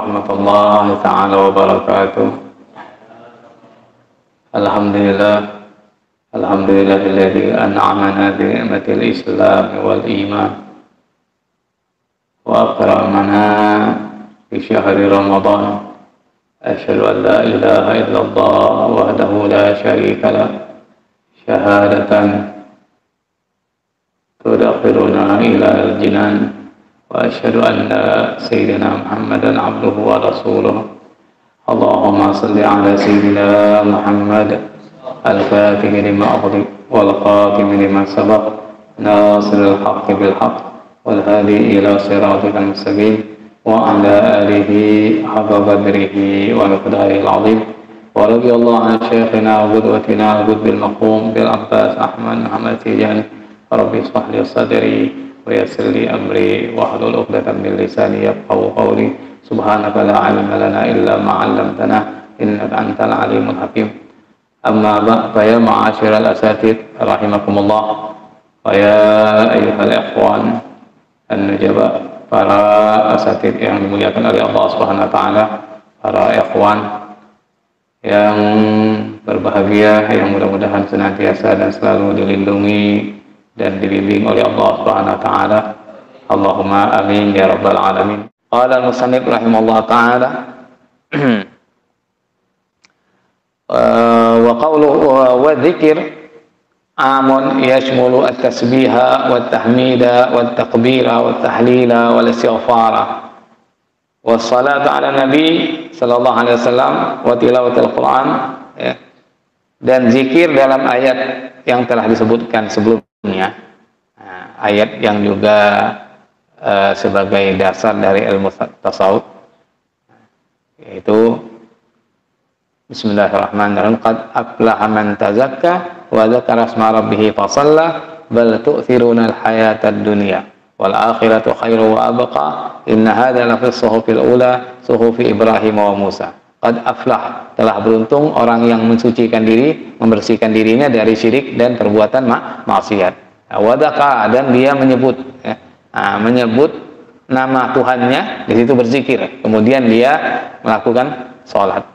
warahmatullahi ta'ala wabarakatuh. Alhamdulillahilladzi an'amana bi ni'matil Islam wal iman wa akramana fi syahri Ramadan. Asyhadu an la ilaha illallah wahdahu la syarika lah syahadatan tudakhiruna ila al-jinan. Wa asyhadu anna sayyidina Muhammadan abduhu wa rasuluh. Allahumma salli ala sayyidina Muhammad al-fatih lima ughliq wal khatim lima sabaq nasiril haqqi bil haqq wal hadi ila siratikal mustaqim wa ala alihi haqqa qadrihi wa miqdarihil azim. Wa radiyallahu an syekhina wa qudwatina bil maqum bil Abbas Ahmad Muhammad Tijani. Rabbi shrah li sadri wa yassir li amri wahlul 'uqdatam min lisani yafqahu qawli. Subhanaka la 'ilma lana illa ma 'allamtana innaka antal alimul hakim. Amma ba'd, fa ya ma'asyiral asatid rahimakumullah wa ya ayyuhal ikhwan an-nujaba, para asatid yang dimuliakan oleh Allah Subhanahu wa taala, para ikhwan yang berbahagia, yang mudah-mudahan senantiasa dan selalu dilindungi dan dibimbing oleh Allah Subhanahu wa taala. Allahumma amin ya rabbal alamin. Qala al-musannif rahimahullah taala wa qawluhu wa dzikr amun yashmulu at-tasbiha wat tahmida wat takbira wat tahlila wal istighfara was salatu ala nabi sallallahu alaihi wasallam wa tilawatul Quran, ya. Dan zikir dalam ayat yang telah disebutkan sebelumnya, ayat yang juga sebagai dasar dari ilmu tasawuf, yaitu Bismillahirrahmanirrahim. Qad aflaha man tazakka wa dzakara asma rabbih fa shalla bal tu'thiruna al-hayatad dunya wal akhiratu khairu wa abqa inna hadza la fi suhufil ula suhufi Ibrahim wa Musa. Qad aflah, telah beruntung orang yang mensucikan diri, membersihkan dirinya dari syirik dan perbuatan maksiat. Wa dzaka, dan dia menyebut, menyebut nama Tuhannya, di situ berzikir, kemudian dia melakukan salat.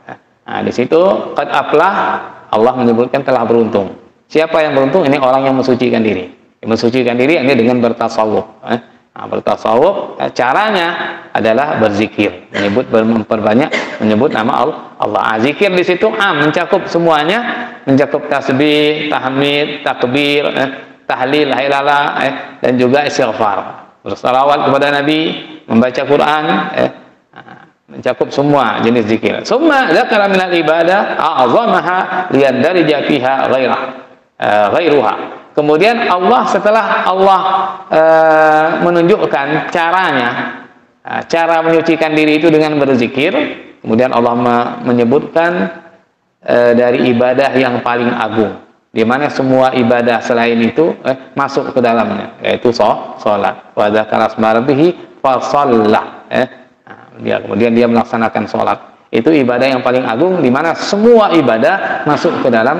Nah, di situ qad aflah, Allah menyebutkan telah beruntung. Siapa yang beruntung? Ini orang yang mensucikan diri. Yang mensucikan diri ini dengan bertasawuf. Nah, bertasawuf caranya adalah berzikir, memperbanyak menyebut nama Allah. Zikir di situ mencakup semuanya, mencakup tasbih, tahmid, takbir, tahlil, hailalah, dan juga istighfar. Bersalawat kepada Nabi, membaca Quran, mencakup semua jenis zikir. Summa dzakara minal ibadah a'zamaha liyandarija fiha ghairuha. Kemudian Allah, setelah Allah menunjukkan caranya, cara menyucikan diri itu dengan berzikir, kemudian Allah menyebutkan dari ibadah yang paling agung, di mana semua ibadah selain itu masuk ke dalamnya, yaitu salat. Wa dzakara asma rabbih fa shalla. Kemudian dia melaksanakan sholat. Itu ibadah yang paling agung, di mana semua ibadah masuk ke dalam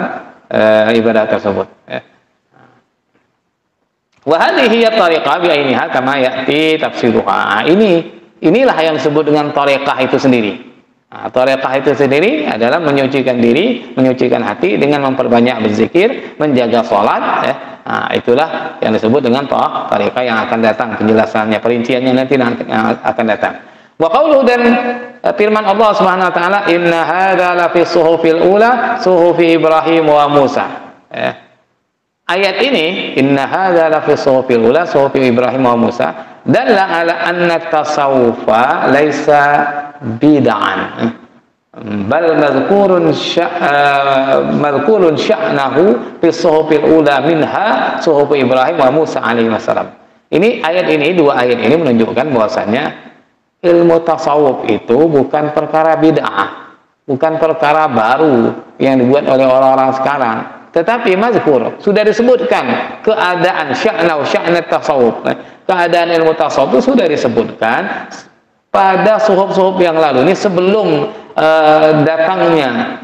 ibadah tersebut. Wa hadhihi at-tariqah bi ainiha kama ya'ti tafsiruha. Inilah yang disebut dengan tariqah itu sendiri. Tariqah itu sendiri adalah menyucikan diri, menyucikan hati dengan memperbanyak berzikir, menjaga sholat. Itulah yang disebut dengan tariqah yang akan datang, penjelasannya, perinciannya nanti akan datang. Wa qawluhu, dan firman Allah Subhanahu wa taala, inna hadza la fi suhufil ula suhufi Ibrahim wa Musa. Ayat ini, inna hadza la fi suhufil ula suhufi Ibrahim wa Musa, dalla ala anna tasawufa laisa bid'an bal madhkurun sya'nahu fi suhufil ula minha suhufi Ibrahim wa Musa alaihi wasallam. Ayat ini, dua ayat ini menunjukkan bahwasanya ilmu tasawuf itu bukan perkara bid'ah, bukan perkara baru yang dibuat oleh orang-orang sekarang, tetapi mazkur, sudah disebutkan keadaan sya'nat tasawuf, keadaan ilmu tasawuf itu sudah disebutkan pada suhuf-suhuf yang lalu ini, sebelum datangnya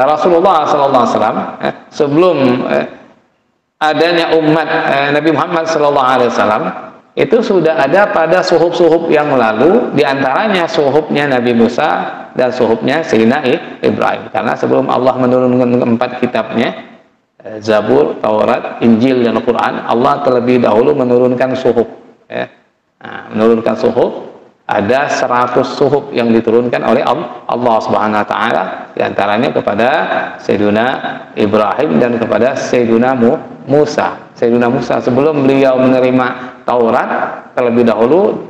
Rasulullah SAW, sebelum adanya umat Nabi Muhammad SAW, itu sudah ada pada suhuf-suhuf yang lalu, diantaranya suhufnya Nabi Musa dan suhufnya Sayyidina Ibrahim. Karena sebelum Allah menurunkan 4 kitabnya, Zabur, Taurat, Injil, dan Al-Quran, Allah terlebih dahulu menurunkan suhuf. Ya. Nah, menurunkan suhuf, ada 100 suhuf yang diturunkan oleh Allah Subhanahu Wa Taala, diantaranya kepada Sayyidina Ibrahim dan kepada Sayyidina Musa. Sayyidina Musa sebelum beliau menerima Taurat, terlebih dahulu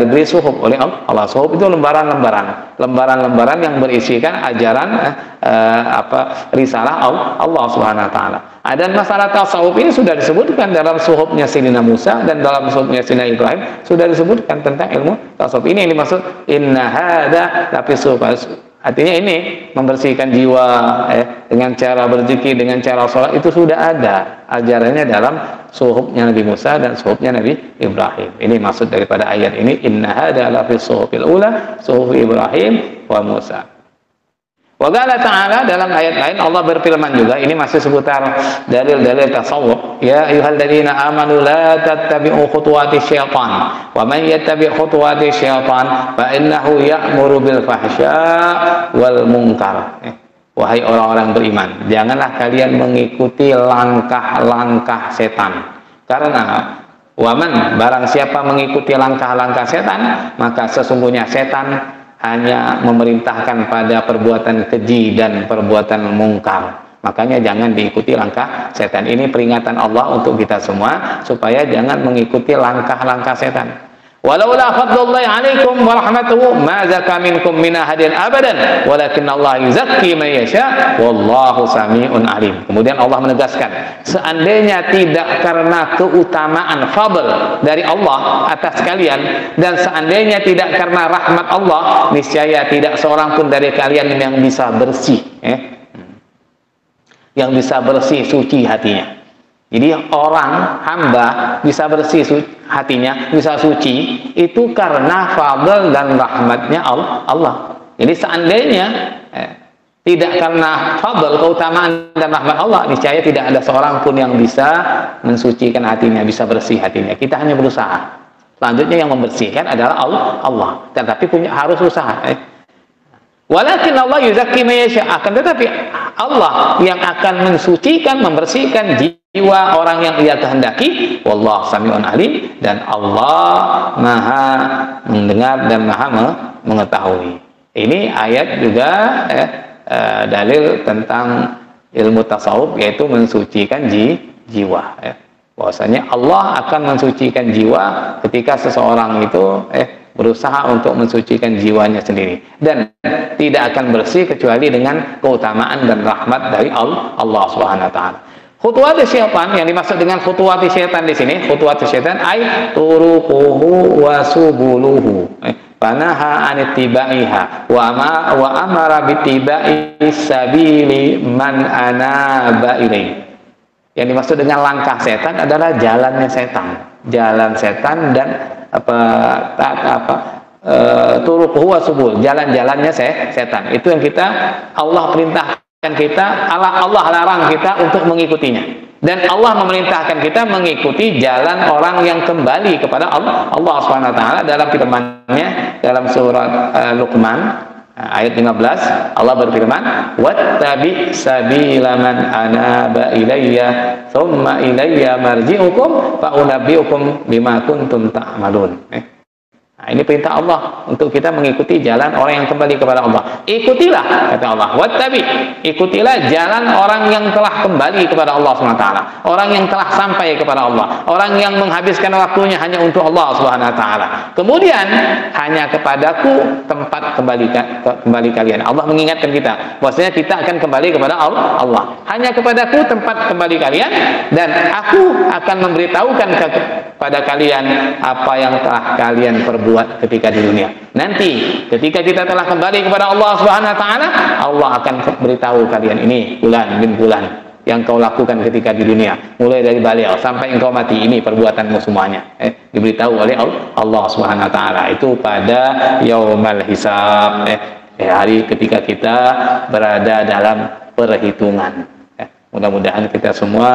diberi suhuf oleh Allah. Suhuf itu lembaran-lembaran yang berisikan ajaran risalah Allah Subhanahu Wa Taala. Dan masalah tasawuf ini sudah disebutkan dalam suhufnya Sayyidina Musa dan dalam suhufnya Sayyidina Ibrahim, sudah disebutkan tentang ilmu tasawuf. Ini yang dimaksud inna hadza lafi suhuf. Artinya ini membersihkan jiwa dengan cara berzikir, dengan cara sholat, itu sudah ada ajarannya dalam suhufnya Nabi Musa dan suhufnya Nabi Ibrahim. Ini maksud daripada ayat ini, inna hadza lafi suhufil ula, suhuf Ibrahim wa Musa. Wa qala ta'ala, dalam ayat lain Allah berfirman juga, ini masih seputar dalil-dalil tasawuf, ya ayyuhalladzina amanu la tattabi'u khutuwati syaitan wa man yattabi' khutuwati syaitan fa innahu ya'muru bil fahsya wal munkar. Wahai orang-orang beriman, janganlah kalian mengikuti langkah-langkah setan. Karena waman, barang siapa mengikuti langkah-langkah setan, maka sesungguhnya setan hanya memerintahkan pada perbuatan keji dan perbuatan mungkar. Makanya jangan diikuti langkah setan. Ini peringatan Allah untuk kita semua, supaya jangan mengikuti langkah-langkah setan. Walaula fadlullahi 'alaikum wa rahmatuhu ma zaka minkum min ahadin abadan walakinnallaha yuzakki man yasha wallahu sami'un alim. Kemudian Allah menegaskan, seandainya tidak karena keutamaan fadl dari Allah atas kalian, dan seandainya tidak karena rahmat Allah, niscaya tidak seorang pun dari kalian yang bisa bersih, yang bisa bersih suci hatinya. Jadi orang hamba bisa bersih hatinya, bisa suci, itu karena fadl dan rahmatnya Allah. Jadi seandainya tidak karena fadl, keutamaan dan rahmat Allah, niscaya tidak ada seorang pun yang bisa mensucikan hatinya, bisa bersih hatinya. Kita hanya berusaha. Selanjutnya yang membersihkan adalah Allah. Tetapi harus usaha. Walakin Allah yuzakki man yasha, akan tetapi Allah yang akan mensucikan, membersihkan jiwa orang yang ia kehendaki. Wallahu sami'un alim, dan Allah Maha mendengar dan Maha mengetahui. Ini ayat juga dalil tentang ilmu tasawuf, yaitu mensucikan jiwa. Bahwasanya Allah akan mensucikan jiwa ketika seseorang itu berusaha untuk mensucikan jiwanya sendiri, dan tidak akan bersih kecuali dengan keutamaan dan rahmat dari Allah Subhanahu wa taala. Khutuwati syaitan, yang dimaksud dengan khutuwati syaitan di sini, khutuwati syaitan ay turuquhu wa subuluhu. Panaha anitibaiha wa amara bittibai sabili man anaba ilaihi. Yang dimaksud dengan langkah setan adalah jalannya setan, jalan setan dan turuquhu wa subul, jalan-jalannya setan. Itu yang Allah perintahkan kita, Allah larang kita untuk mengikutinya, dan Allah memerintahkan kita mengikuti jalan orang yang kembali kepada Allah Subhanahu wa taala. Dalam firman-Nya dalam surat Luqman ayat 15, Allah berfirman, wattabi sabila man anaba ilayya thumma ilayya marji'ukum fa unabbi'ukum bima kuntum ta'malun. Nah, ini perintah Allah untuk kita mengikuti jalan orang yang kembali kepada Allah. Ikutilah, kata Allah, wattabi, ikutilah jalan orang yang telah kembali kepada Allah SWT, orang yang telah sampai kepada Allah, orang yang menghabiskan waktunya hanya untuk Allah SWT. Kemudian hanya kepadaku tempat kembali kalian. Allah mengingatkan kita bahwasanya kita akan kembali kepada Allah. Hanya kepadaku tempat kembali kalian, dan aku akan memberitahukan kepada kalian apa yang telah kalian perbuat ketika di dunia. Nanti ketika kita telah kembali kepada Allah Subhanahu wa taala, Allah akan beritahu kalian, ini fulan bin fulan yang kau lakukan ketika di dunia, mulai dari baliau sampai engkau mati, ini perbuatanmu semuanya. Diberitahu oleh Allah Subhanahu wa taala, itu pada yaumul hisab, hari ketika kita berada dalam perhitungan. Mudah-mudahan kita semua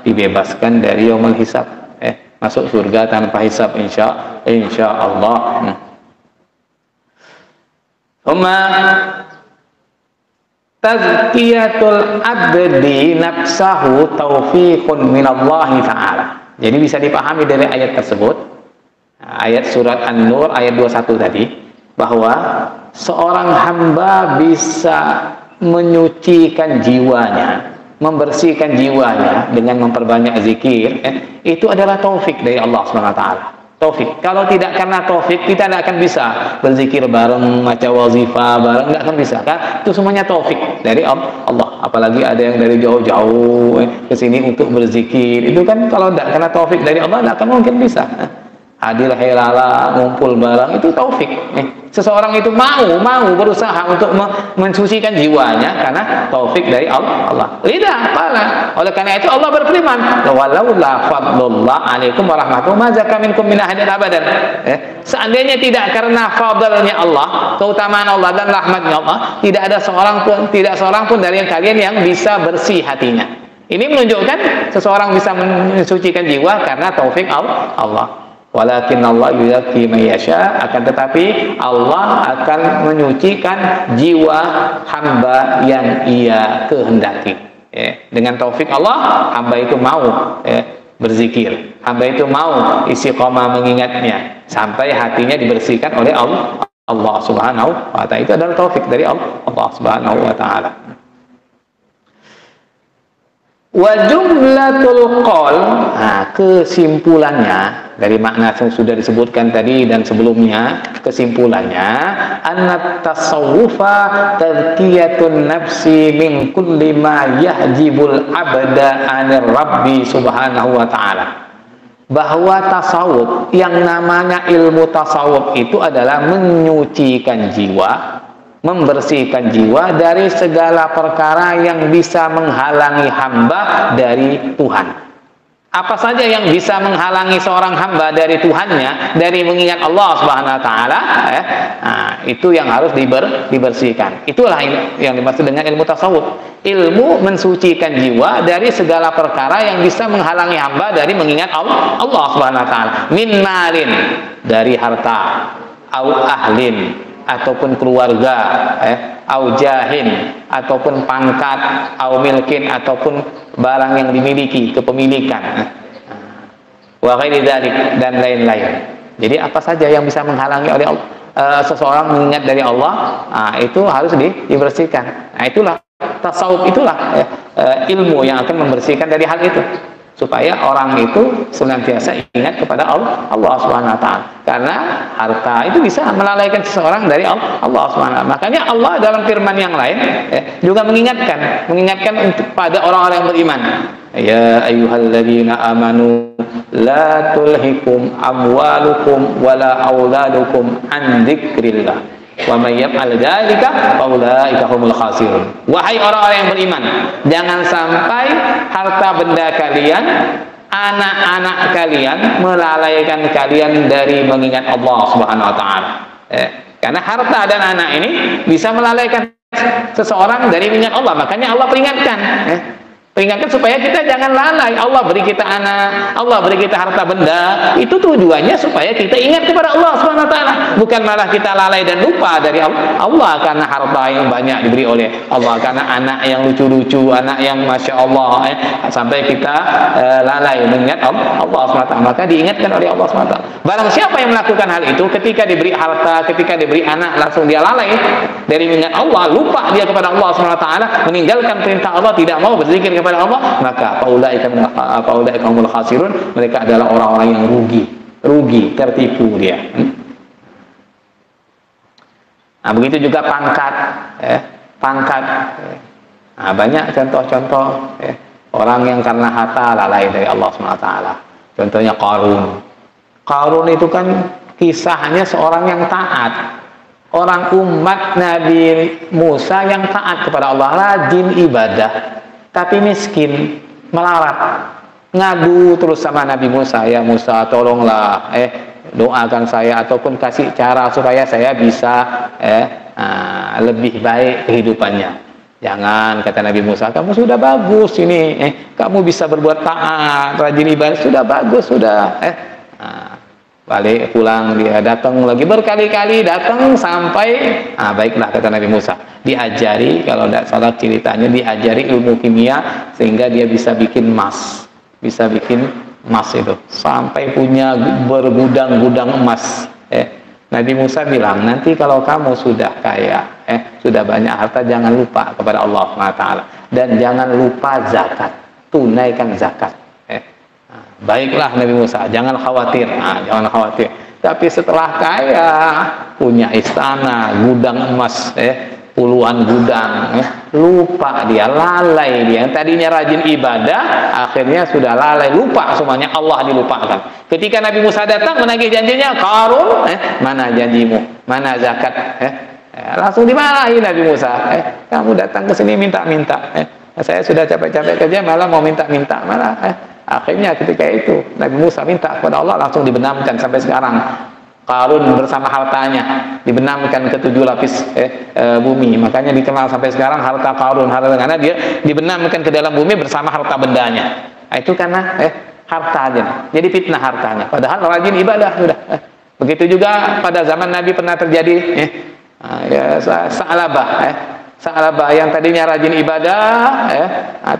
dibebaskan dari yaumul hisab. masuk surga tanpa hisab insya Allah. Tazkiyatul abdi nafsahu taufiqun minallahi ta'ala. Jadi bisa dipahami dari ayat tersebut, ayat surat An-Nur ayat 21 tadi, bahwa seorang hamba bisa menyucikan jiwanya, membersihkan jiwanya dengan memperbanyak zikir, itu adalah taufik dari Allah SWT. Taufik. Kalau tidak karena taufik, kita tidak akan bisa berzikir bareng, baca wazifah bareng, tidak akan bisa kan? Itu semuanya taufik dari Allah. Apalagi ada yang dari jauh-jauh ke sini untuk berzikir. Itu kan kalau tidak karena taufik dari Allah, tidak akan mungkin bisa. Hadir helala, ngumpul bareng, itu taufik. Seseorang itu mau berusaha untuk mensucikan jiwanya karena taufik dari Allah. Lidah apalah. Oleh karena itu Allah berfirman, "Walaula fadlullah 'alaikum wa rahmatuhu ma zaka minkum min ahadin abadan." Seandainya tidak karena fadlnya Allah, keutamaan Allah dan rahmatnya Allah, tidak seorang pun dari kalian yang bisa bersih hatinya. Ini menunjukkan seseorang bisa mensucikan jiwa karena taufik Allah. Walakin Allah yuzakki may yasha, akan tetapi Allah akan menyucikan jiwa hamba yang Ia kehendaki. Dengan taufik Allah, hamba itu mau berzikir, hamba itu mau istiqomah mengingatnya sampai hatinya dibersihkan oleh Allah Subhanahu wa ta'ala. Itu adalah taufik dari Allah Subhanahu wa ta'ala. Wa jumlatul qaul, kesimpulannya dari makna yang sudah disebutkan tadi dan sebelumnya, kesimpulannya anna tasawwufa tazkiyatun nafsi min kulli ma yahjibul abda 'anir rabbi subhanahu wa ta'ala. Bahwa tasawuf, yang namanya ilmu tasawuf itu adalah menyucikan jiwa, membersihkan jiwa dari segala perkara yang bisa menghalangi hamba dari Tuhan. Apa saja yang bisa menghalangi seorang hamba dari Tuhannya, dari mengingat Allah Subhanahu wa ta'ala, itu yang harus dibersihkan. Itulah yang dimaksud dengan ilmu tasawuf. Ilmu mensucikan jiwa dari segala perkara yang bisa menghalangi hamba dari mengingat Allah Subhanahu wa ta'ala. Min malin, dari harta, au ahlin, ataupun keluarga, au jahin, ataupun pangkat, au milkin, ataupun barang yang dimiliki, kepemilikan, wa ghairi dzalik, dan lain-lain. Jadi apa saja yang bisa menghalangi oleh seseorang mengingat dari Allah, itu harus dibersihkan. Nah, itulah tasawuf, itulah ilmu yang akan membersihkan dari hal itu, supaya orang itu senantiasa ingat kepada Allah Subhanahu wa ta'ala. Karena harta itu bisa melalaikan seseorang dari Allah Subhanahu wa ta'ala. Makanya Allah dalam firman yang lain juga mengingatkan untuk pada orang-orang yang beriman. Ya ayyuhalladzina amanu la tulhikum amwalukum wala auladukum an dzikrillah. Wa may yaf'al dzalika fa ulaika humul khasirun. Wahai orang-orang yang beriman, jangan sampai harta benda kalian, anak-anak kalian melalaikan kalian dari mengingat Allah Subhanahu wa ta'ala. Karena harta dan anak ini bisa melalaikan seseorang dari mengingat Allah. Makanya Allah peringatkan. Peringatkan supaya kita jangan lalai. Allah beri kita anak, Allah beri kita harta benda, itu tujuannya supaya kita ingat kepada Allah Subhanahu wa ta'ala. Bukan malah kita lalai dan lupa dari Allah karena harta yang banyak diberi oleh Allah, karena anak yang lucu-lucu, anak yang Masya Allah, sampai kita lalai mengingat Allah Subhanahu wa ta'ala. Maka diingatkan oleh Allah Subhanahu wa ta'ala. Barang siapa yang melakukan hal itu, ketika diberi harta, ketika diberi anak, langsung dia lalai dari mengingat Allah, lupa dia kepada Allah Subhanahu wa ta'ala, meninggalkan perintah Allah, tidak mau berzikir kepada Allah, maka faulaika humul khasirun, mereka adalah orang-orang yang rugi, tertipu dia. Nah, begitu juga pangkat. Nah, banyak contoh-contoh orang yang karena harta lalai dari Allah SWT. Contohnya Qarun itu kan kisahnya seorang yang taat, orang umat Nabi Musa yang taat kepada Allah, rajin ibadah, tapi miskin, melarat, ngadu terus sama Nabi Musa, ya Musa tolonglah, doakan saya ataupun kasih cara supaya saya bisa lebih baik kehidupannya. Jangan, kata Nabi Musa, kamu sudah bagus ini, kamu bisa berbuat taat, rajin ibadah, sudah bagus, sudah. Balik pulang, dia datang lagi berkali-kali datang sampai, baiklah kata Nabi Musa, diajari, kalau tidak salah ceritanya, diajari ilmu kimia sehingga dia bisa bikin emas, itu, sampai punya bergudang-gudang emas. Nabi Musa bilang, nanti kalau kamu sudah kaya, sudah banyak harta, jangan lupa kepada Allah SWT, dan jangan lupa zakat, tunaikan zakat. Baiklah Nabi Musa, jangan khawatir, jangan khawatir. Tapi setelah kaya, punya istana, gudang emas, puluhan gudang, lupa dia, lalai dia. Yang tadinya rajin ibadah, akhirnya sudah lalai, lupa semuanya, Allah dilupakan. Ketika Nabi Musa datang menagih janjinya, Qarun, mana janjimu, mana zakat? Langsung dimarahi Nabi Musa. Kamu datang ke sini minta-minta. Saya sudah capek-capek kerja, malah mau minta-minta, malah. Akhirnya ketika itu Nabi Musa minta kepada Allah, langsung dibenamkan sampai sekarang. Qarun bersama hartanya dibenamkan ke 7 lapis bumi, makanya dikenal sampai sekarang harta Qarun, karena dia dibenamkan ke dalam bumi bersama harta bendanya. Itu karena hartanya, jadi fitnah hartanya, padahal rajin ibadah sudah. Begitu juga pada zaman Nabi pernah terjadi Sa'labah yang tadinya rajin ibadah,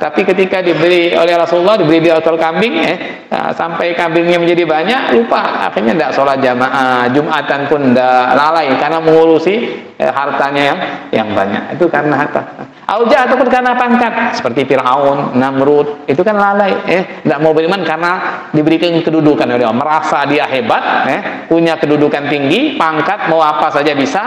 tapi ketika diberi oleh Rasulullah, diberi diotol kambing, sampai kambingnya menjadi banyak, lupa, akhirnya tidak sholat jamaah, Jumatan pun tidak, lalai karena mengurusi hartanya yang banyak. Itu karena harta. Aujah ataupun karena pangkat, seperti Fir'aun, Namrud, itu kan lalai, tidak mau beriman karena diberikan kedudukan oleh Allah, merasa dia hebat, punya kedudukan tinggi, pangkat, mau apa saja bisa,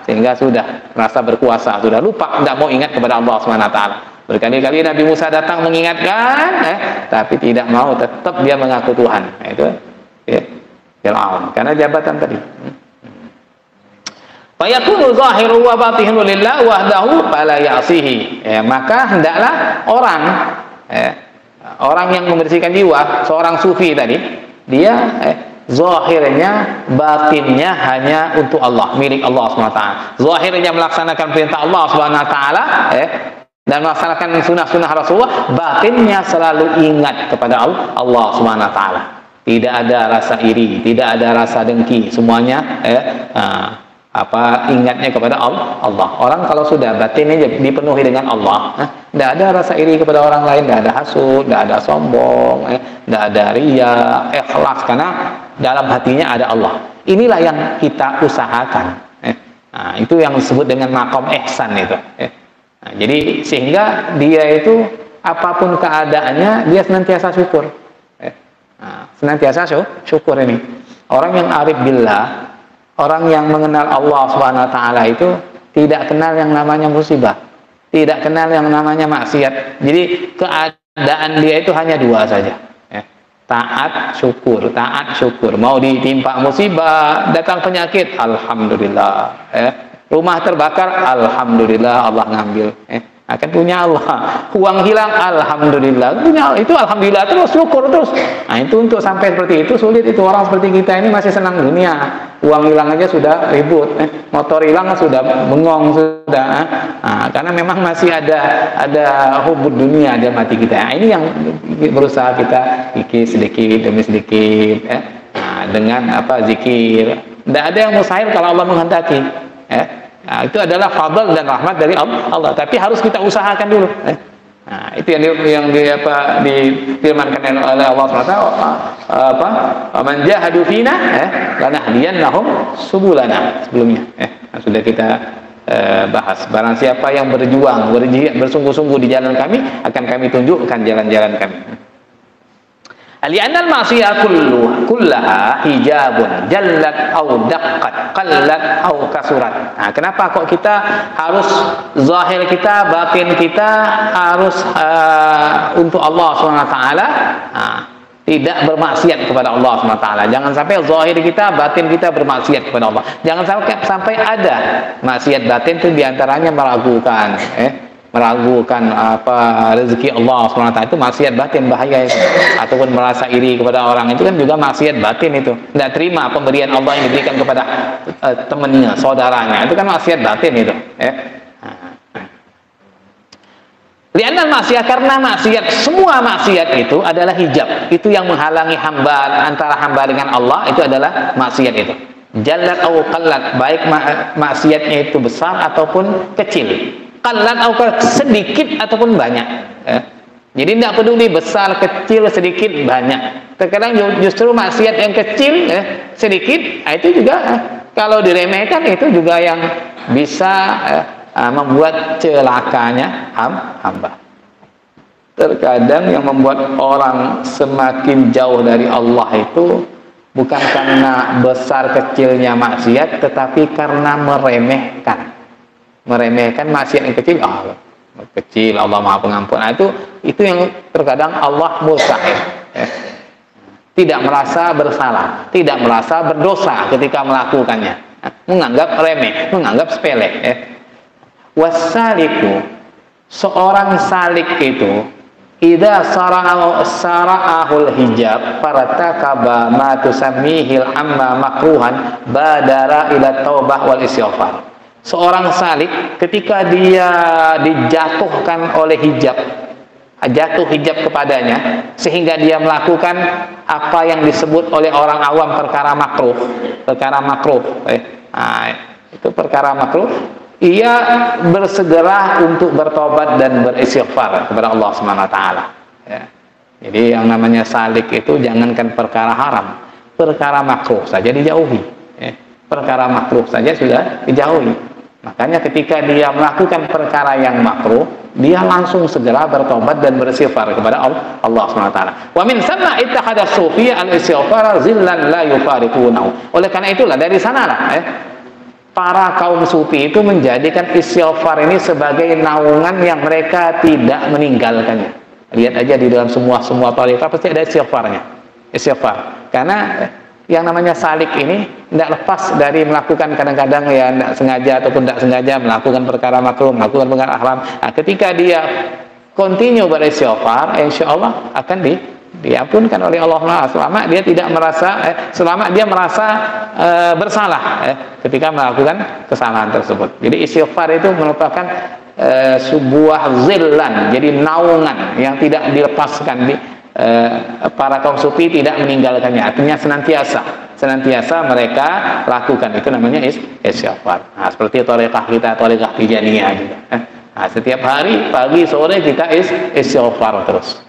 sehingga sudah merasa berkuasa, sudah lupa, tidak mau ingat kepada Allah SWT. Berkali-kali Nabi Musa datang mengingatkan, tapi tidak mau, tetap dia mengaku Tuhan. Itu Fir'aun, karena jabatan tadi. Fayakunu zahiru wa batinu lillah wahdahu fala ya'sihi. Maka hendaklah orang yang membersihkan jiwa, seorang sufi tadi, dia zahirnya, batinnya hanya untuk Allah, milik Allah SWT. Zahirnya melaksanakan perintah Allah SWT, dan melaksanakan sunnah-sunnah Rasulullah, batinnya selalu ingat kepada Allah SWT. Tidak ada rasa iri, tidak ada rasa dengki, semuanya ingatnya kepada Allah. Orang kalau sudah batinnya dipenuhi dengan Allah, tidak ada rasa iri kepada orang lain, tidak ada hasud, tidak ada sombong, tidak ada riya, ikhlas, karena dalam hatinya ada Allah. Inilah yang kita usahakan. Itu yang disebut dengan maqam ihsan itu. Jadi sehingga dia itu apapun keadaannya, dia senantiasa syukur. Senantiasa syukur ini. Orang yang arif billah, orang yang mengenal Allah SWT itu tidak kenal yang namanya musibah, tidak kenal yang namanya maksiat. Jadi keadaan dia itu hanya 2 saja, taat syukur, taat syukur. Mau ditimpa musibah, datang penyakit, alhamdulillah, rumah terbakar, alhamdulillah, Allah ngambil, akan punya Allah. Uang hilang, alhamdulillah, punya Allah. Itu alhamdulillah terus, syukur terus. Itu untuk sampai seperti itu sulit. Itu orang seperti kita ini masih senang dunia. Uang hilang aja sudah ribut, motor hilang sudah bengong sudah. Karena memang masih ada hubud dunia dalam hati kita. Ini yang berusaha kita sedikit demi sedikit, dengan zikir. Tidak ada yang mustahil kalau Allah menghendaki. Itu adalah fadl dan rahmat dari Allah. Tapi harus kita usahakan dulu. Itu yang difirmankan oleh Allah SWT. Man jahadu fina lanahdiyannahum subulana. Sebelumnya sudah kita bahas. Barang siapa yang berjuang, bersungguh-sungguh di jalan kami, akan kami tunjukkan jalan-jalan kami. Li'annal ma'siyah kullaha hijabun jallat au daqqat qallat au kasurat. Kenapa kok kita harus zahir kita, batin kita harus untuk Allah SWT, tidak bermaksiat kepada Allah SWT. Jangan sampai zahir kita, batin kita bermaksiat kepada Allah. Jangan sampai ada maksiat batin itu diantaranya meragukan rezeki Allah SWT, itu maksiat batin, bahaya itu. Ataupun merasa iri kepada orang, itu kan juga maksiat batin itu. Tidak terima pemberian Allah yang diberikan kepada temannya, saudaranya, itu kan maksiat batin itu. Li'anna maksiat, karena maksiat, semua maksiat itu adalah hijab. Itu yang menghalangi hamba antara hamba dengan Allah, itu adalah maksiat itu. Jallat au qallat, baik maksiatnya itu besar ataupun kecil. Qallat au qallat, sedikit ataupun banyak. Jadi tidak peduli besar, kecil, sedikit, banyak. Terkadang justru maksiat yang kecil, sedikit, itu juga kalau diremehkan itu juga yang bisa membuat celakanya hamba. Terkadang yang membuat orang semakin jauh dari Allah itu bukan karena besar kecilnya maksiat, tetapi karena meremehkan maksiat yang kecil. Kecil, Allah Maha Pengampun. Nah, itu yang terkadang Allah mustahil, tidak merasa bersalah, tidak merasa berdosa ketika melakukannya, menganggap remeh, menganggap sepele. Wasaliku, seorang salik itu, idza sara'ahul hijab faratakaba ma tusammihil amma makruhan badara ila taubah wal istighfar. Seorang salik ketika dia dijatuhkan oleh hijab, jatuh hijab kepadanya sehingga dia melakukan apa yang disebut oleh orang awam perkara makruh, itu perkara makruh, ia bersegera untuk bertobat dan beristighfar kepada Allah Subhanahu wa taala. Jadi yang namanya salik itu jangankan perkara haram, perkara makruh saja dijauhi. Perkara makruh saja sudah dijauhi. Makanya ketika dia melakukan perkara yang makruh, dia langsung segera bertobat dan beristighfar kepada Allah Subhanahu wa taala. Wa min sanna ittakhadha sufiyya al-istighfar zillan la yufariqunahu. Oleh karena itulah dari sanalah para kaum sufi itu menjadikan istighfar ini sebagai naungan yang mereka tidak meninggalkannya. Lihat aja di dalam semua tarekat pasti ada istighfar. Karena yang namanya salik ini tidak lepas dari melakukan kadang-kadang ya tidak sengaja ataupun tidak sengaja melakukan perkara makruh, melakukan perkara haram. Nah, ketika dia continue beristighfar, insya Allah akan diampunkan oleh Allah selama dia tidak merasa selama dia merasa bersalah ketika melakukan kesalahan tersebut. Jadi istighfar itu merupakan sebuah zillan, jadi naungan yang tidak dilepaskan. Para kaum sufi tidak meninggalkannya, artinya senantiasa mereka lakukan, itu namanya istighfar. Nah, seperti tarekah kita, tarekah Tijaniyah juga. Nah, setiap hari pagi sore kita istighfar terus.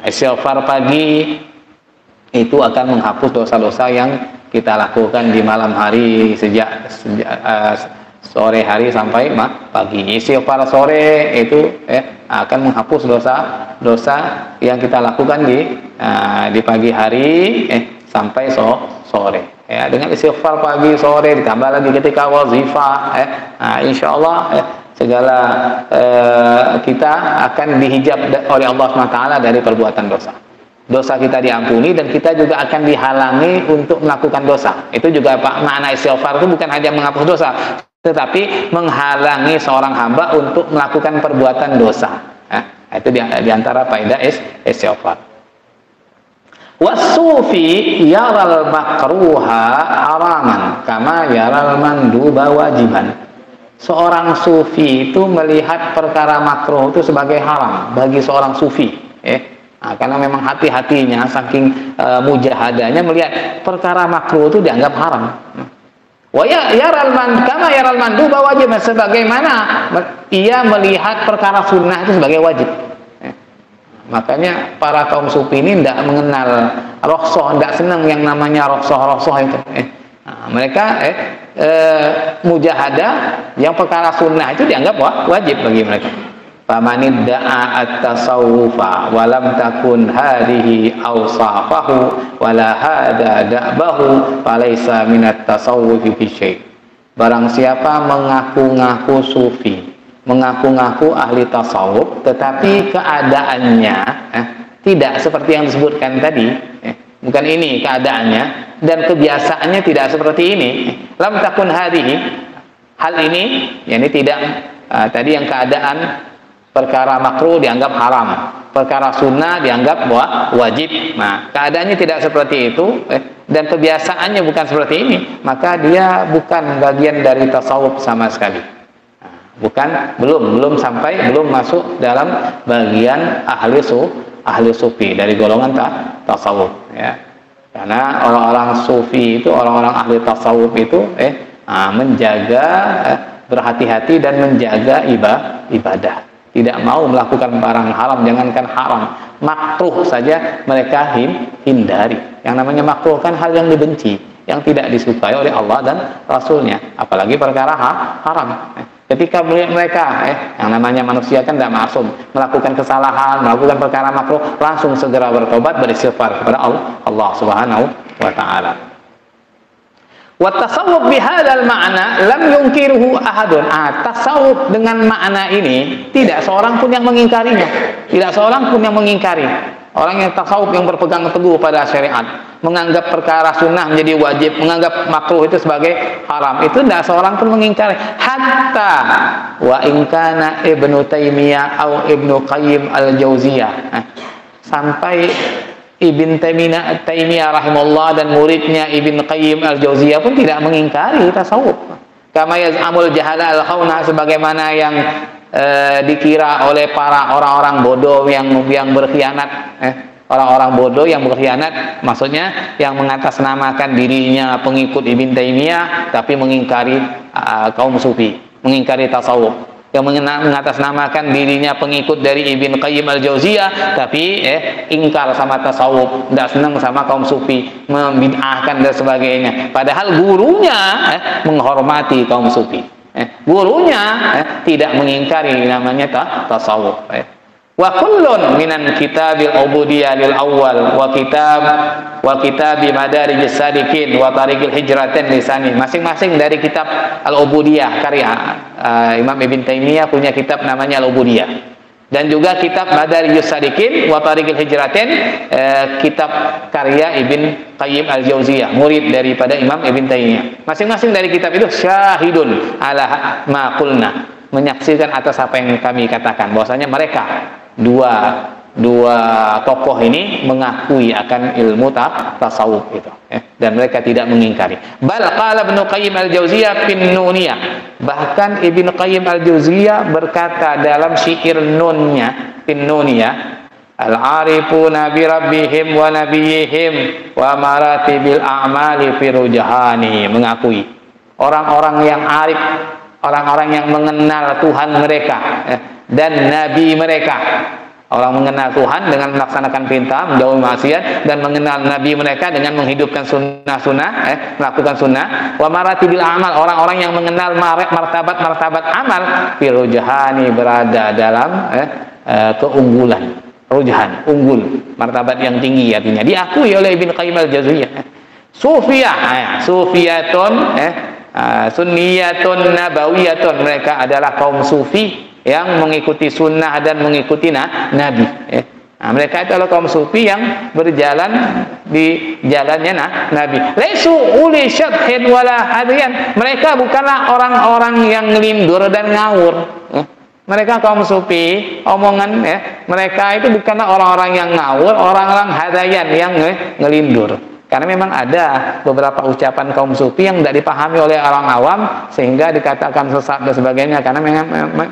Istighfar pagi itu akan menghapus dosa-dosa yang kita lakukan di malam hari sejak sore hari sampai pagi. Istighfar sore itu akan menghapus dosa yang kita lakukan di pagi hari sampai sore. Dengan istighfar pagi sore ditambah lagi ketika wazifah, insya Allah segala kita akan dihijab oleh Allah SWT dari perbuatan dosa. Dosa kita diampuni dan kita juga akan dihalangi untuk melakukan dosa. Itu juga makna istighfar itu bukan hanya menghapus dosa, tetapi menghalangi seorang hamba untuk melakukan perbuatan dosa. Itu diantara faedah istighfar. Wasufi yaral makruha haraman kama yaral manduba wajiban. Seorang sufi itu melihat perkara makruh itu sebagai haram bagi seorang sufi. Karena memang hati-hatinya saking mujahadanya melihat perkara makruh itu dianggap haram. Wa yaral manduba wajib, sebagaimana ia melihat perkara sunnah itu sebagai wajib. Makanya para kaum sufi ini tidak mengenal rokhsoh, tidak senang yang namanya rokhsoh itu. Mereka mujahadah yang perkara sunnah itu dianggap wajib bagi mereka. Famanid da'a at-tasawufa walam takun hadhihi awsafahu wala hada da'bahu falaysa minat tasawufi fi syai'. Barang siapa mengaku-ngaku sufi, mengaku-ngaku ahli tasawuf, tetapi keadaannya tidak seperti yang disebutkan tadi, bukan ini keadaannya, dan kebiasaannya tidak seperti ini. Lam takun hadhihi, hal ini, yakni tidak tadi yang keadaan perkara makruh dianggap haram, perkara sunnah dianggap wajib. Nah, keadaannya tidak seperti itu dan kebiasaannya bukan seperti ini, maka dia bukan bagian dari tasawuf sama sekali. belum masuk dalam bagian ahli sufi dari golongan tasawuf ya. Karena orang-orang sufi itu, orang-orang ahli tasawuf itu menjaga, berhati-hati dan menjaga ibadah. Tidak mau melakukan barang haram, jangankan haram, makruh saja mereka hindari. Yang namanya makruh kan hal yang dibenci, yang tidak disukai oleh Allah dan Rasulnya, apalagi perkara haram. Ketika mereka yang namanya manusia kan tidak maksum, melakukan kesalahan, melakukan perkara makruh, langsung segera bertobat, beristighfar kepada Allah Subhanahu wa taala. Wa tasawuf bihadzal ma'na lam yunkiruhu ahadun. Tasawuf dengan makna ini tidak seorang pun yang mengingkarinya. Tidak seorang pun yang mengingkari. Orang yang tasawuf yang berpegang teguh pada syariat, menganggap perkara sunnah menjadi wajib, menganggap makruh itu sebagai haram, itu tidak seorang pun mengingkari. Hatta wa in kana Ibnu Taimiyah atau Ibnu Qayyim al-Jauziyah, sampai Ibn Taimiyah rahimahullah dan muridnya Ibn Qayyim al-Jauziyah pun tidak mengingkari tasawuf. Kama yaz'amul jahala al-khawna, sebagaimana yang dikira oleh para orang-orang bodoh yang berkhianat. Orang-orang bodoh yang berkhianat, maksudnya yang mengatasnamakan dirinya pengikut Ibn Taimiyah tapi mengingkari kaum sufi, mengingkari tasawuf. Yang mengatasnamakan dirinya pengikut dari Ibn Qayyim al-Jauziyah tapi ingkar sama tasawuf, tidak senang sama kaum sufi, membid'ahkan dan sebagainya. Padahal gurunya menghormati kaum sufi, gurunya tidak mengingkari namanya tasawuf. Wa kullun minan kitabil ubudiyah lil awal wa kitab madarijis sadiqin wa tariqil hijratin lisani. Masing-masing dari kitab al-ubudiyah karya Imam Ibn Taimiyah punya kitab namanya al-ubudiyah, dan juga kitab madarijis sadiqin wa tariqil hijratin, kitab karya Ibn Qayyim al-Jauziyah, murid daripada Imam Ibn Taimiyah. Masing-masing dari kitab itu syahidun ala ma qulna, menyaksikan atas apa yang kami katakan, bahwasanya mereka dua tokoh ini mengakui akan ilmu tasawuf itu, dan mereka tidak mengingkari. Bal qala Ibnu Qayyim al-Jauziyah fin Nuniyah, bahkan Ibnu Qayyim al-Jauziyah berkata dalam syair Nunnya, fin Nuniyah, al-arifuna bi rabbihim wa nabiyihim wa maratibil a'mali fi rujhani, mengakui orang-orang yang arif, orang-orang yang mengenal Tuhan mereka dan nabi mereka. Orang mengenal Tuhan dengan melaksanakan perintah, menjauhi maksiat, dan mengenal nabi mereka dengan menghidupkan sunnah-sunnah, melakukan sunnah. Wa maratibil amal, orang-orang yang mengenal martabat amal, fi rujhani, berada dalam keunggulan. Rujhan, unggul, martabat yang tinggi, artinya diakui oleh Ibn Qayyim al-Jauziyah. Sufiyatun sunniyatun nabawiyatun, mereka adalah kaum sufi yang mengikuti sunnah dan mengikuti nabi. Mereka itu adalah kaum sufi yang berjalan di jalannya nabi. Laisu uli syadhin wala hadiyan, mereka bukanlah orang-orang yang ngelindur dan ngawur. Mereka kaum sufi, omongan mereka itu bukanlah orang-orang yang ngawur, orang-orang hadayan yang ngelindur. Karena memang ada beberapa ucapan kaum sufi yang tidak dipahami oleh orang awam sehingga dikatakan sesat dan sebagainya, karena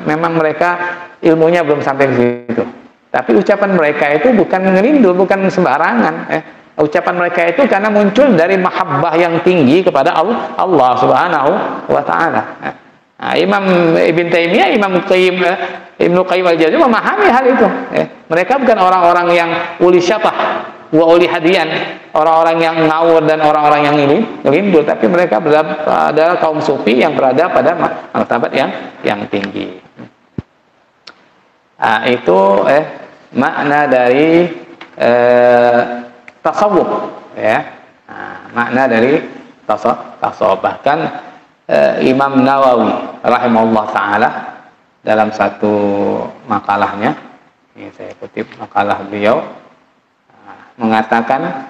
memang mereka ilmunya belum sampai ke situ. Tapi ucapan mereka itu bukan ngelindur, bukan sembarangan. Ucapan mereka itu karena muncul dari mahabbah yang tinggi kepada Allah Subhanahu wa taala. Imam Ibn Taimiyah, Ibnu Qayyim al-Jauziyah memahami hal itu. Mereka bukan orang-orang yang uli syatah wa uli hadiyan, orang-orang yang ngawur dan orang-orang yang ngelindur, tapi mereka adalah kaum sufi yang berada pada martabat yang tinggi. Itu makna dari tasawuf, makna dari tasawuf. Bahkan Imam Nawawi rahimahullah taala dalam satu makalahnya, ini saya kutip makalah beliau, mengatakan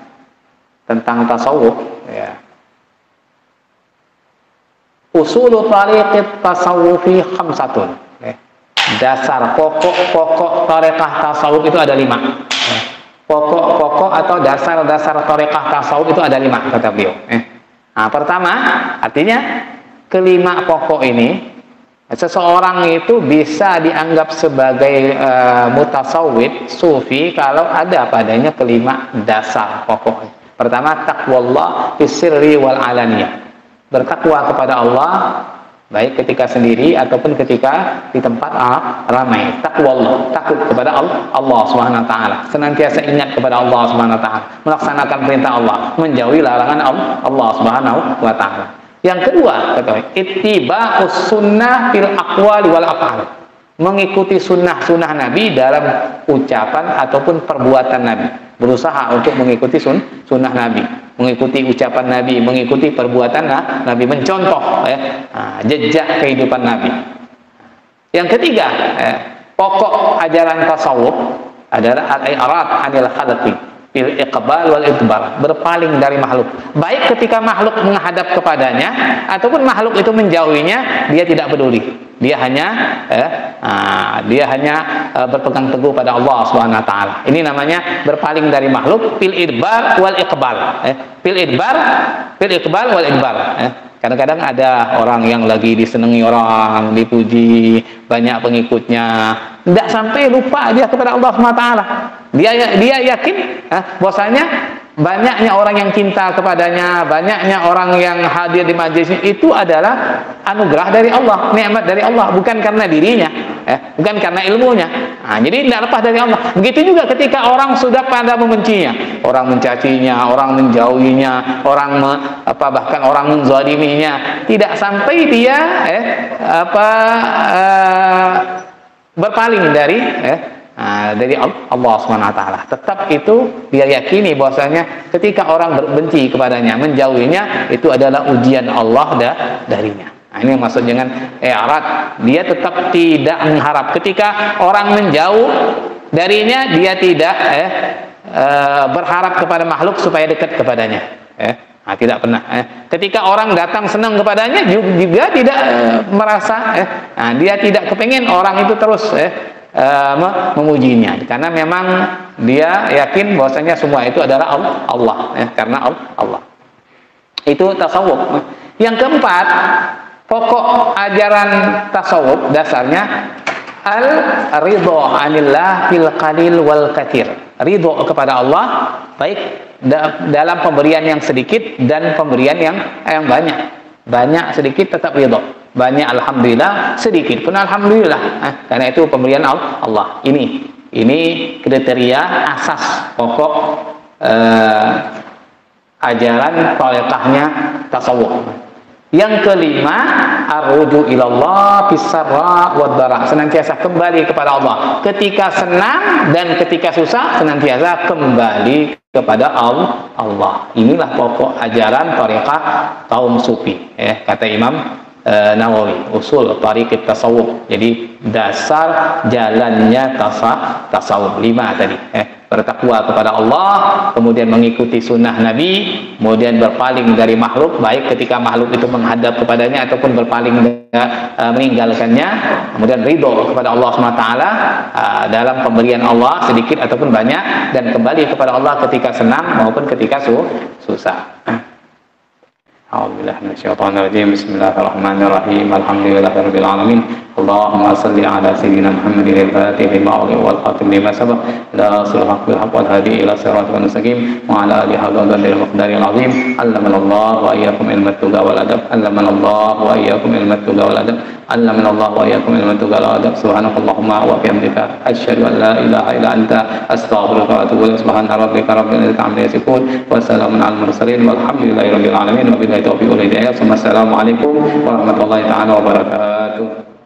tentang tasawuf, usulu tariqit tasawufi khamsatun, dasar pokok-pokok tarekah tasawuf itu ada 5. Pokok-pokok atau dasar-dasar tarekah tasawuf itu ada 5, kata beliau. Pertama, artinya kelima pokok ini Seseorang itu bisa dianggap sebagai mutasawwif, sufi, kalau ada padanya kelima dasar pokok. Pertama, taqwallah fis-sirri wal alaniyah. Bertakwa kepada Allah baik ketika sendiri ataupun ketika di tempat ramai. Taqwallah, takut kepada Allah Subhanahu wa taala. Senantiasa ingat kepada Allah Subhanahu wa taala, melaksanakan perintah Allah, menjauhi larangan Allah Subhanahu wa taala. Yang kedua, ittiba'us sunnah fil aqwali wal af'al. Mengikuti sunnah Nabi dalam ucapan ataupun perbuatan Nabi. Berusaha untuk mengikuti sunnah Nabi, mengikuti ucapan Nabi, mengikuti perbuatan Nabi, mencontoh jejak kehidupan Nabi. Yang ketiga, pokok ajaran tasawuf adalah al-i'rad 'anil khalqi bil iqbal wal idbar, berpaling dari makhluk. Baik ketika makhluk menghadap kepadanya ataupun makhluk itu menjauhinya, dia tidak peduli. Dia hanya berpegang teguh pada Allah Subhanahu wa taala. Ini namanya berpaling dari makhluk bil idbar wal iqbal. Bil iqbal wal idbar. Kadang-kadang ada orang yang lagi disenangi orang, dipuji, banyak pengikutnya, tidak sampai lupa dia kepada Allah Subhanahu wa taala. Dia yakin bahwasanya banyaknya orang yang cinta kepadanya, banyaknya orang yang hadir di majelis itu adalah anugerah dari Allah, nikmat dari Allah, bukan karena dirinya, bukan karena ilmunya. Jadi tidak lepas dari Allah. Begitu juga ketika orang sudah pada membencinya, orang mencacinya, orang menjauhinya, orang bahkan orang menzaliminya, tidak sampai dia berpaling dari Allah Subhanahu wa taala. Tetap itu dia yakini bahwasanya ketika orang berbenci kepadanya, menjauhinya, itu adalah ujian Allah darinya. Ini yang maksud dengan i'rad. Dia tetap tidak mengharap ketika orang menjauh darinya, dia tidak berharap kepada makhluk supaya dekat kepadanya. Tidak pernah. Ketika orang datang senang kepadanya, juga tidak merasa. Dia tidak kepengen orang itu terus memujinya, karena memang dia yakin bahwasanya semua itu adalah Allah, karena Allah. Itu tasawuf. Yang keempat, pokok ajaran tasawuf dasarnya al-ridho anillah fil qalil wal katsir. Ridho kepada Allah baik dalam pemberian yang sedikit dan pemberian yang banyak. Banyak sedikit tetap ridho, banyak alhamdulillah, sedikit pun alhamdulillah, karena itu pemberian Allah. Ini kriteria asas pokok ajaran tariqahnya tasawuf. Yang kelima, ar-ruju ilallah fis-sarra wad-dara, senantiasa kembali kepada Allah ketika senang dan ketika susah, senantiasa kembali kepada Allah. Inilah pokok ajaran tariqah kaum sufi, kata Imam Nawawi, usul tariqat tasawuf. Jadi dasar jalannya tasawuf 5 tadi, bertakwa kepada Allah, kemudian mengikuti sunnah Nabi, kemudian berpaling dari makhluk, baik ketika makhluk itu menghadap kepadanya ataupun berpaling meninggalkannya, kemudian ridho kepada Allah SWT dalam pemberian Allah sedikit ataupun banyak, dan kembali kepada Allah ketika senang maupun ketika susah. A'udzubillahi minasyaitonir rajim. Bismillahirrahmanirrahim. Alhamdulillahirabbil alamin. Allahumma shalli ala sayyidina Muhammadin al-fatih lima ughliqa wal khatim lima sabaq, la siratal haqq wal hadi ila siratal mustaqim wa ala alihi wa sahbihi al-muqdaril azim. Allamanallahu wa iyyakum ilmat tuqa wal adab. Allamanallahu wa iyyakum ilmat tuqa wal adab. Allamanallahu wa iyyakum ilmat tuqa wal adab. Subhanakallahumma wa bihamdika asyhadu an la ilaha illa anta astaghfiruka wa atubu ilaik. Subhana rabbika rabbil izzati amma yasifun wa salamun alal mursalin walhamdulillahi rabbil alamin. Wabillahi taufiq wal hidayah. Wassalamualaikum warahmatullahi taala wabarakatuh.